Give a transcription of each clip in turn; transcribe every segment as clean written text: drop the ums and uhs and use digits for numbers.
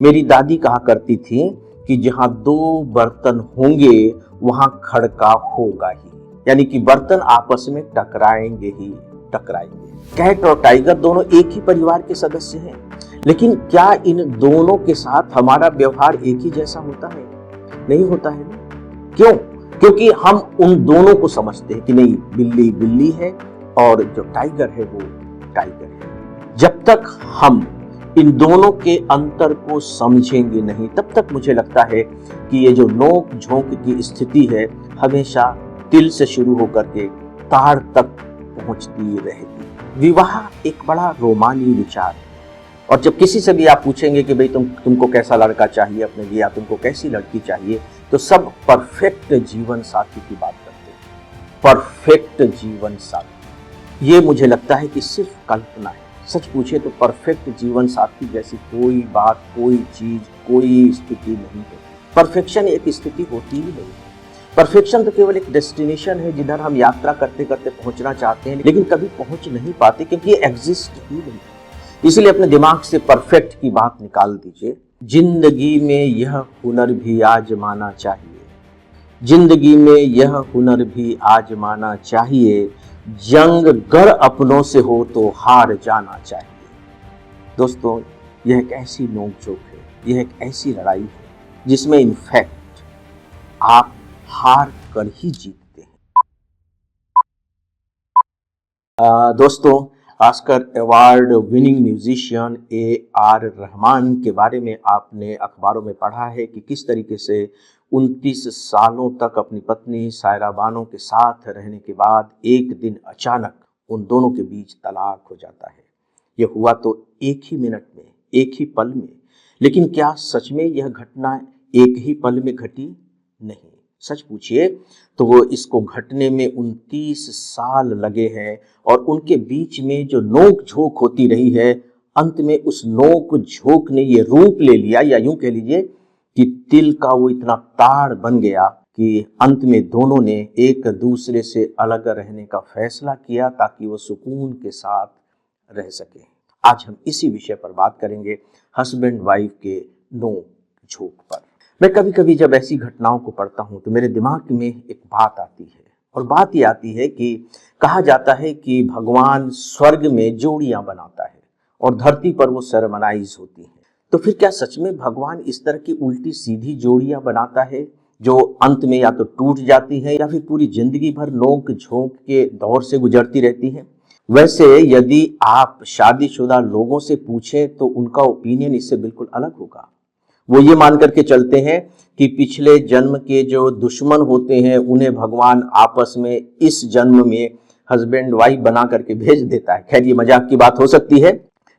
मेरी दादी कहा करती थी कि जहां दो बर्तन होंगे वहां खड़का होगा ही। यानी कि बर्तन आपस में टकराएंगे ही टकराएंगे। कैट और टाइगर दोनों एक ही परिवार के सदस्य हैं, लेकिन क्या इन दोनों के साथ हमारा व्यवहार एक ही जैसा होता है? नहीं होता है ना? क्यों? क्योंकि हम उन दोनों को समझते हैं कि नहीं, बिल्ली बिल्ली है और जो टाइगर है वो टाइगर है। जब तक हम इन दोनों के अंतर को समझेंगे नहीं, तब तक मुझे लगता है कि ये जो नोक झोंक की स्थिति है हमेशा तिल से शुरू होकर के ताड़ तक पहुंचती रहेगी। विवाह एक बड़ा रोमानी विचार है, और जब किसी से भी आप पूछेंगे कि भाई तुमको कैसा लड़का चाहिए अपने लिए या तुमको कैसी लड़की चाहिए, तो सब परफेक्ट जीवन साथी की बात करते हैं। परफेक्ट जीवन साथी, ये मुझे लगता है कि सिर्फ कल्पना है। सच पूछे तो परफेक्ट जीवन साथी जैसी कोई बात, कोई चीज, कोई स्थिति नहीं है। परफेक्शन एक स्थिति होती ही नहीं है। परफेक्शन तो केवल एक डेस्टिनेशन है जिधर हम यात्रा करते करते पहुंचना चाहते हैं, लेकिन कभी पहुंच नहीं पाते क्योंकि ये एग्जिस्ट ही नहीं। इसलिए अपने दिमाग से परफेक्ट की बात निकाल दीजिए। जिंदगी में यह हुनर भी आजमाना चाहिए, जिंदगी में यह हुनर भी आजमाना चाहिए, जंग गर अपनों से हो तो हार जाना चाहिए। दोस्तों, यह एक ऐसी नोकझोंक है, यह एक ऐसी लड़ाई है जिसमें इनफैक्ट आप हार कर ही जीतते हैं। दोस्तों, Oscar award winning musician AR Rahman के बारे में आपने अखबारों में पढ़ा है कि किस तरीके से 29 सालों तक अपनी पत्नी सायरा बानो के साथ रहने के बाद एक दिन अचानक उन दोनों के बीच तलाक हो जाता है। यह हुआ तो एक ही मिनट में, एक ही पल में, लेकिन क्या सच में यह घटना एक ही पल में घटी? नहीं। सच पूछिए तो वो इसको घटने में 29 साल लगे हैं, और उनके बीच में जो नोक झोंक होती रही है, अंत में उस नोक झोंक ने ये रूप ले लिया, या यूं कह लीजिए कि तिल का वो इतना ताड़ बन गया कि अंत में दोनों ने एक दूसरे से अलग रहने का फैसला किया ताकि वो सुकून के साथ रह सके। आज हम इसी विषय पर बात करेंगे, हस्बैंड वाइफ के नोक झोंक पर। मैं कभी कभी जब ऐसी घटनाओं को पढ़ता हूं तो मेरे दिमाग में एक बात आती है, और बात ये आती है कि कहा जाता है कि भगवान स्वर्ग में जोड़ियां बनाता है और धरती पर वो सरमनाइज होती हैं। तो फिर क्या सच में भगवान इस तरह की उल्टी सीधी जोड़ियां बनाता है जो अंत में या तो टूट जाती है या फिर पूरी जिंदगी भर नोक झोंक के दौर से गुजरती रहती है? वैसे यदि आप शादीशुदा लोगों से पूछें तो उनका ओपिनियन इससे बिल्कुल अलग होगा। वो ये मान करके चलते हैं कि पिछले जन्म के जो दुश्मन होते हैं उन्हें भगवान आपस में इस जन्म में हस्बैंड वाइफ बना करके भेज देता है। खैर, ये मजाक की बात हो सकती है,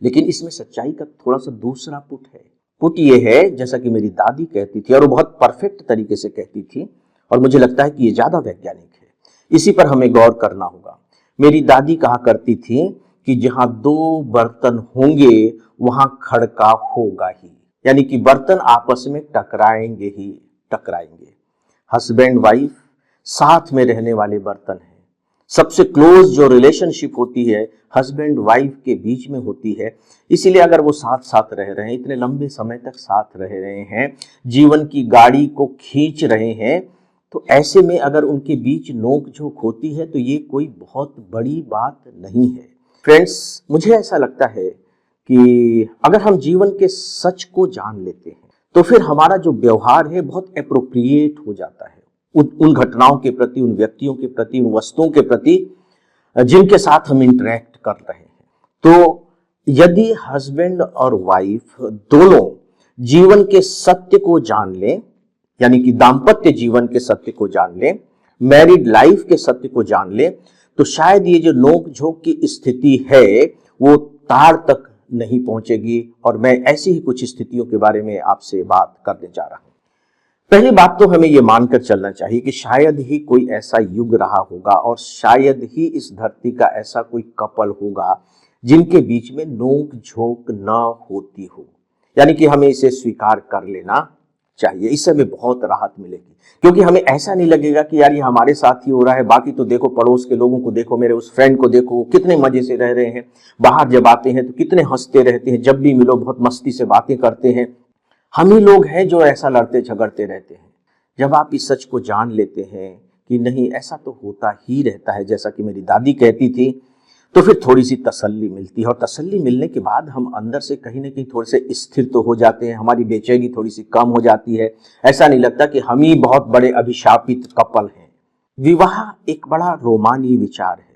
लेकिन इसमें सच्चाई का थोड़ा सा दूसरा पुट है। पुट ये है, जैसा कि मेरी दादी कहती थी, और वो बहुत परफेक्ट तरीके से कहती थी, और मुझे लगता है कि ये ज्यादा वैज्ञानिक है, इसी पर हमें गौर करना होगा। मेरी दादी कहा करती थी कि जहां दो बर्तन होंगे वहां खड़का होगा ही। यानी कि बर्तन आपस में टकराएंगे ही टकराएंगे। हस्बैंड वाइफ साथ में रहने वाले बर्तन हैं। सबसे क्लोज जो रिलेशनशिप होती है हस्बैंड वाइफ के बीच में होती है। इसीलिए अगर वो साथ साथ रह रहे हैं, इतने लंबे समय तक साथ रह रहे हैं, जीवन की गाड़ी को खींच रहे हैं, तो ऐसे में अगर उनके बीच नोक झोंक होती है तो ये कोई बहुत बड़ी बात नहीं है। फ्रेंड्स, मुझे ऐसा लगता है कि अगर हम जीवन के सच को जान लेते हैं तो फिर हमारा जो व्यवहार है बहुत एप्रोप्रिएट हो जाता है उन घटनाओं के प्रति, उन व्यक्तियों के प्रति, उन वस्तुओं के प्रति जिनके साथ हम इंटरेक्ट कर रहे हैं। तो यदि हस्बैंड और वाइफ दोनों जीवन के सत्य को जान लें, यानी कि दाम्पत्य जीवन के सत्य को जान लें, मैरिड लाइफ के सत्य को जान लें, तो शायद ये जो नोक झोंक की स्थिति है वो ताड़ तक नहीं पहुंचेगी। और मैं ऐसी ही कुछ स्थितियों के बारे में आपसे बात करने जा रहा हूं। पहली बात तो हमें यह मानकर चलना चाहिए कि शायद ही कोई ऐसा युग रहा होगा और शायद ही इस धरती का ऐसा कोई कपल होगा जिनके बीच में नोक झोंक न होती हो। यानी कि हमें इसे स्वीकार कर लेना चाहिए, इससे हमें बहुत राहत मिलेगी, क्योंकि हमें ऐसा नहीं लगेगा कि यार ये हमारे साथ ही हो रहा है, बाकी तो देखो पड़ोस के लोगों को देखो, मेरे उस फ्रेंड को देखो, कितने मजे से रह रहे हैं, बाहर जब आते हैं तो कितने हंसते रहते हैं, जब भी मिलो बहुत मस्ती से बातें करते हैं। हम ही लोग हैं जो ऐसा लड़ते झगड़ते रहते हैं। जब आप इस सच को जान लेते हैं कि नहीं, ऐसा तो होता ही रहता है, जैसा कि मेरी दादी कहती थी, तो फिर थोड़ी सी तसल्ली मिलती है। और तसल्ली मिलने के बाद हम अंदर से कहीं ना कहीं थोड़े से स्थिर तो हो जाते हैं, हमारी बेचैनी थोड़ी सी कम हो जाती है। ऐसा नहीं लगता कि हम ही बहुत बड़े अभिशापित कपल हैं। विवाह एक बड़ा रोमानी विचार है।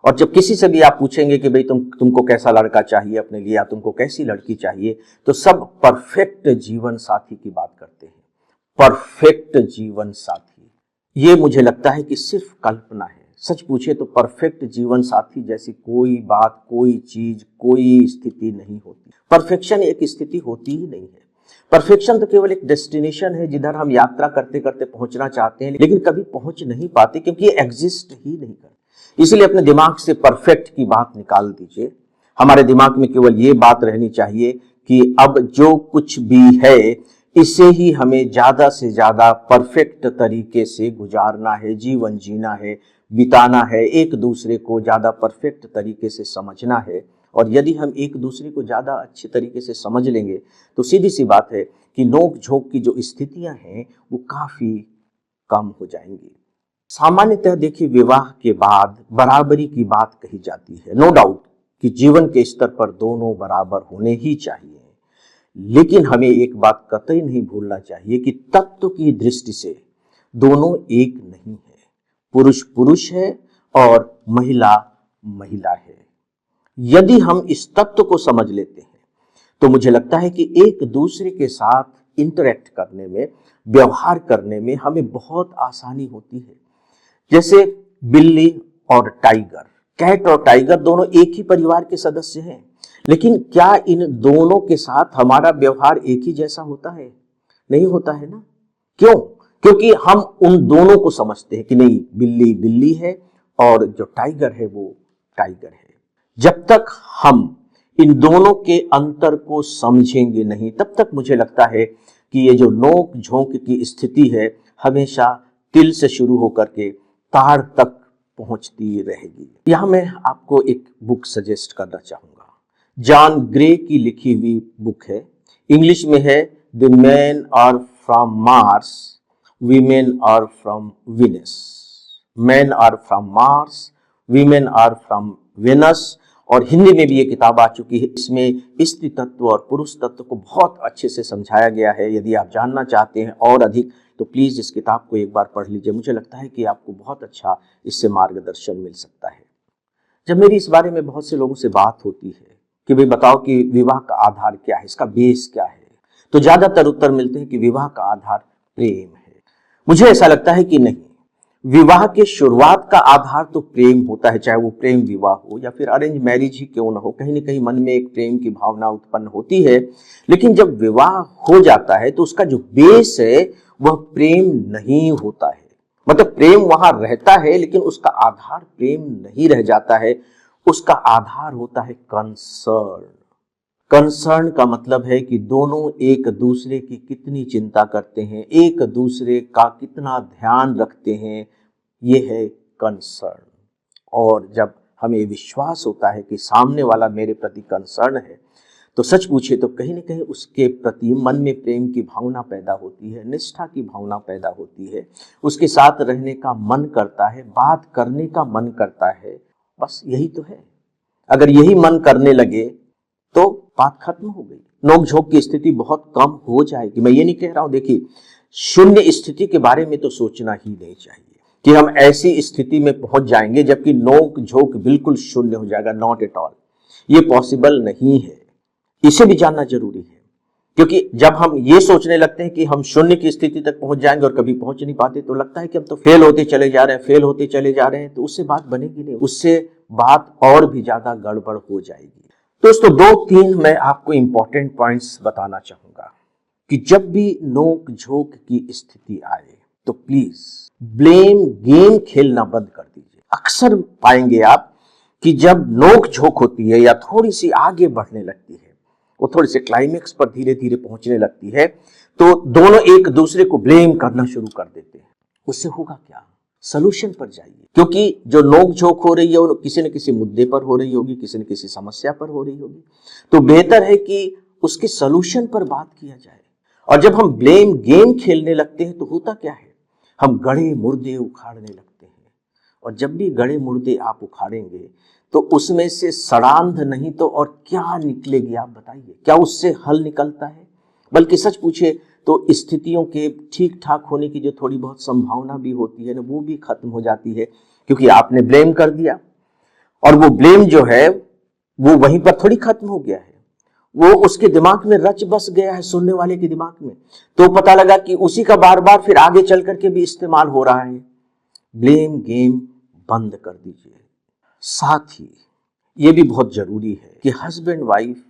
और जब किसी से भी आप पूछेंगे कि भाई तुमको कैसा लड़का चाहिए अपने लिए, या तुमको कैसी लड़की चाहिए, तो सब परफेक्ट जीवन साथी की बात करते हैं। परफेक्ट जीवन साथी, ये मुझे लगता है कि सिर्फ कल्पना है। सच पूछे तो परफेक्ट जीवन साथी जैसी कोई बात, कोई चीज, कोई स्थिति नहीं होती। परफेक्शन एक स्थिति होती ही नहीं है। परफेक्शन तो केवल एक डेस्टिनेशन है जिधर हम यात्रा करते करते पहुंचना चाहते हैं, लेकिन कभी पहुंच नहीं पाते क्योंकि ये एग्जिस्ट ही नहीं करते। इसलिए अपने दिमाग से परफेक्ट की बात निकाल दीजिए। हमारे दिमाग में केवल ये बात रहनी चाहिए कि अब जो कुछ भी है इसे ही हमें ज्यादा से ज्यादा परफेक्ट तरीके से गुजारना है, जीवन जीना है, बिताना है, एक दूसरे को ज्यादा परफेक्ट तरीके से समझना है। और यदि हम एक दूसरे को ज्यादा अच्छे तरीके से समझ लेंगे तो सीधी सी बात है कि नोक झोंक की जो स्थितियां हैं वो काफी कम हो जाएंगी। सामान्यतः देखिए, विवाह के बाद बराबरी की बात कही जाती है। नो डाउट कि जीवन के स्तर पर दोनों बराबर होने ही चाहिए, लेकिन हमें एक बात कतई नहीं भूलना चाहिए कि तत्व की दृष्टि से दोनों एक नहीं है। पुरुष पुरुष है और महिला महिला है। यदि हम इस तत्व को समझ लेते हैं तो मुझे लगता है कि एक दूसरे के साथ इंटरेक्ट करने में, व्यवहार करने में हमें बहुत आसानी होती है। जैसे बिल्ली और टाइगर, कैट और टाइगर दोनों एक ही परिवार के सदस्य हैं, लेकिन क्या इन दोनों के साथ हमारा व्यवहार एक ही जैसा होता है? नहीं होता है ना। क्यों? क्योंकि हम उन दोनों को समझते हैं कि नहीं, बिल्ली बिल्ली है और जो टाइगर है वो टाइगर है। जब तक हम इन दोनों के अंतर को समझेंगे नहीं, तब तक मुझे लगता है कि ये जो नोक झोंक की स्थिति है हमेशा तिल से शुरू होकर के ताड़ तक पहुंचती रहेगी। यहां मैं आपको एक बुक सजेस्ट करना चाहूंगा। जॉन ग्रे की लिखी हुई बुक है। इंग्लिश में है the man are from Mars, women are from Venus. Man are from Mars, women are from Venus. और हिंदी में भी ये किताब आ चुकी है। इसमें स्त्री तत्व और पुरुष तत्व को बहुत अच्छे से समझाया गया है। यदि आप जानना चाहते हैं और अधिक तो प्लीज इस किताब को एक बार पढ़ लीजिए। मुझे लगता है कि आपको बहुत अच्छा इससे मार्गदर्शन मिल सकता है। जब मेरी इस बारे में बहुत से लोगों से बात होती है कि भाई बताओ कि विवाह का आधार क्या है, इसका बेस क्या है, तो ज्यादातर उत्तर मिलते हैं कि विवाह का आधार प्रेम है। मुझे ऐसा लगता है कि नहीं, विवाह के शुरुआत का आधार तो प्रेम होता है, चाहे वो प्रेम विवाह हो या फिर अरेंज मैरिज ही क्यों ना हो। कहीं ना कहीं मन में एक प्रेम की भावना उत्पन्न होती है, लेकिन जब विवाह हो जाता है तो उसका जो बेस है वह प्रेम नहीं होता है। मतलब प्रेम वहां रहता है लेकिन उसका आधार प्रेम नहीं रह जाता है, उसका आधार होता है कंसर्न। कंसर्न का मतलब है कि दोनों एक दूसरे की कितनी चिंता करते हैं, एक दूसरे का कितना ध्यान रखते हैं, ये है कंसर्न। और जब हमें विश्वास होता है कि सामने वाला मेरे प्रति कंसर्न है, तो सच पूछे तो कहीं ना कहीं उसके प्रति मन में प्रेम की भावना पैदा होती है, निष्ठा की भावना पैदा होती है, उसके साथ रहने का मन करता है, बात करने का मन करता है। बस यही तो है। अगर यही मन करने लगे तो बात खत्म हो गई, नोकझोंक की स्थिति बहुत कम हो जाएगी। मैं ये नहीं कह रहा हूं, देखिए, शून्य स्थिति के बारे में तो सोचना ही नहीं चाहिए कि हम ऐसी स्थिति में पहुंच जाएंगे जबकि नोक झोंक बिल्कुल शून्य हो जाएगा। नॉट एट ऑल, ये पॉसिबल नहीं है। इसे भी जानना जरूरी है, क्योंकि जब हम ये सोचने लगते हैं कि हम शून्य की स्थिति तक पहुंच जाएंगे और कभी पहुंच नहीं पाते, तो लगता है कि हम तो फेल होते चले जा रहे हैं, फेल होते चले जा रहे हैं, तो उससे बात बनेगी नहीं, उससे बात और भी ज्यादा गड़बड़ हो जाएगी। दोस्तों, 2-3 मैं आपको इंपॉर्टेंट पॉइंट्स बताना चाहूंगा कि जब भी नोक झोंक की स्थिति आए तो प्लीज ब्लेम गेम खेलना बंद कर दीजिए। अक्सर पाएंगे आप कि जब नोक झोंक होती है या थोड़ी सी आगे बढ़ने लगती है, वो थोड़े से क्लाइमेक्स पर धीरे धीरे पहुंचने लगती है, तो दोनों एक दूसरे को ब्लेम करना शुरू कर देते हैं। उससे होगा क्या? सलूशन पर जाइए, क्योंकि जो नोक झोंक हो रही है वो किसी न किसी मुद्दे पर हो रही होगी, किसी न किसी समस्या पर हो रही होगी। तो बेहतर है कि उसके सलूशन पर बात किया जाए। और जब हम ब्लेम गेम खेलने लगते हैं तो होता क्या है, हम गड़े मुर्दे उखाड़ने लगते हैं। और जब भी गड़े मुर्दे आप उखाड़ेंगे तो उसमें से सड़ांध नहीं तो और क्या निकलेगी, आप बताइए। क्या उससे हल निकलता है? बल्कि सच पूछे तो स्थितियों के ठीक ठाक होने की जो थोड़ी बहुत संभावना भी होती है ना, वो भी खत्म हो जाती है, क्योंकि आपने ब्लेम कर दिया। और वो ब्लेम जो है वो वहीं पर थोड़ी खत्म हो गया है, वो उसके दिमाग में रच बस गया है, सुनने वाले के दिमाग में। तो पता लगा कि उसी का बार बार फिर आगे चल करके भी इस्तेमाल हो रहा है। ब्लेम गेम बंद कर दीजिए। साथ ही ये भी बहुत जरूरी है कि हस्बैंड वाइफ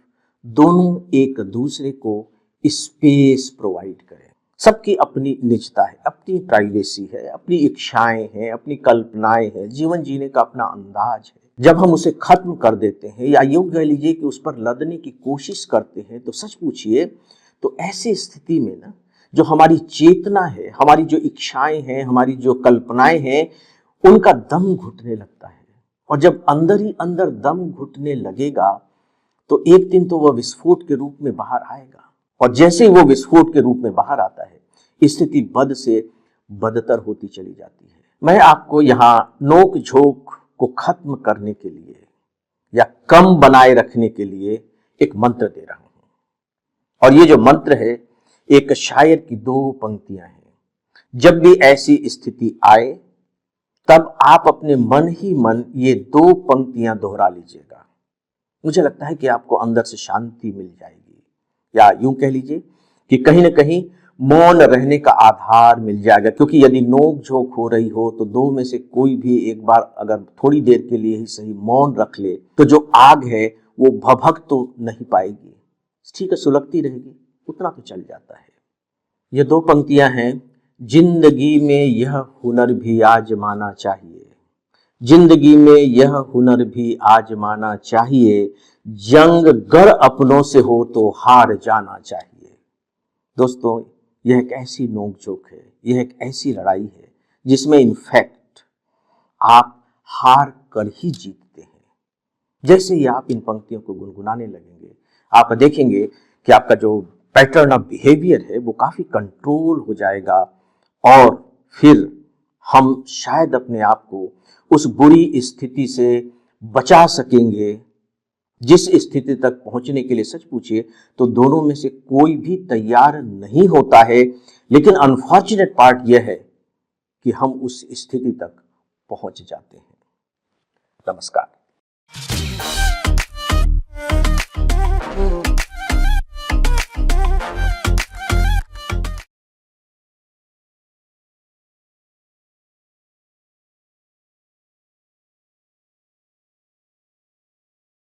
दोनों एक दूसरे को स्पेस प्रोवाइड करें। सबकी अपनी निजता है, अपनी प्राइवेसी है, अपनी इच्छाएं हैं, अपनी कल्पनाएं हैं, जीवन जीने का अपना अंदाज है। जब हम उसे खत्म कर देते हैं या यूं कह लीजिए कि उस पर लदने की कोशिश करते हैं, तो सच पूछिए तो ऐसी स्थिति में ना, जो हमारी चेतना है, हमारी जो इच्छाएं हैं, हमारी जो कल्पनाएं हैं, उनका दम घुटने लगता है। और जब अंदर ही अंदर दम घुटने लगेगा तो एक दिन तो वह विस्फोट के रूप में बाहर आएगा। और जैसे ही वो विस्फोट के रूप में बाहर आता है, स्थिति बद से बदतर होती चली जाती है। मैं आपको यहाँ नोक झोंक को खत्म करने के लिए या कम बनाए रखने के लिए एक मंत्र दे रहा हूं। और ये जो मंत्र है, एक शायर की 2 पंक्तियां हैं। जब भी ऐसी स्थिति आए तब आप अपने मन ही मन ये 2 पंक्तियां दोहरा लीजिएगा। मुझे लगता है कि आपको अंदर से शांति मिल जाएगी, या यूं कह लीजिए कि कहीं ना कहीं मौन रहने का आधार मिल जाएगा। क्योंकि यदि नोक झोंक हो रही हो तो 2 में से कोई भी एक बार अगर थोड़ी देर के लिए ही सही मौन रख ले, तो जो आग है वो भभक तो नहीं पाएगी, ठीक है, सुलगती रहेगी, उतना तो चल जाता है। ये 2 पंक्तियां हैं। जिंदगी में यह हुनर भी आजमाना चाहिए, जिंदगी में यह हुनर भी आजमाना चाहिए, जंग गर अपनों से हो तो हार जाना चाहिए। दोस्तों, यह एक ऐसी नोकझोंक है, यह एक ऐसी लड़ाई है जिसमें इनफैक्ट आप हार कर ही जीतते हैं। जैसे ही आप इन पंक्तियों को गुनगुनाने लगेंगे, आप देखेंगे कि आपका जो पैटर्न ऑफ बिहेवियर है वो काफी कंट्रोल हो जाएगा, और फिर हम शायद अपने आप को उस बुरी स्थिति से बचा सकेंगे जिस स्थिति तक पहुंचने के लिए सच पूछिए तो दोनों में से कोई भी तैयार नहीं होता है। लेकिन अनफॉर्चुनेट पार्ट यह है कि हम उस स्थिति तक पहुंच जाते हैं। नमस्कार।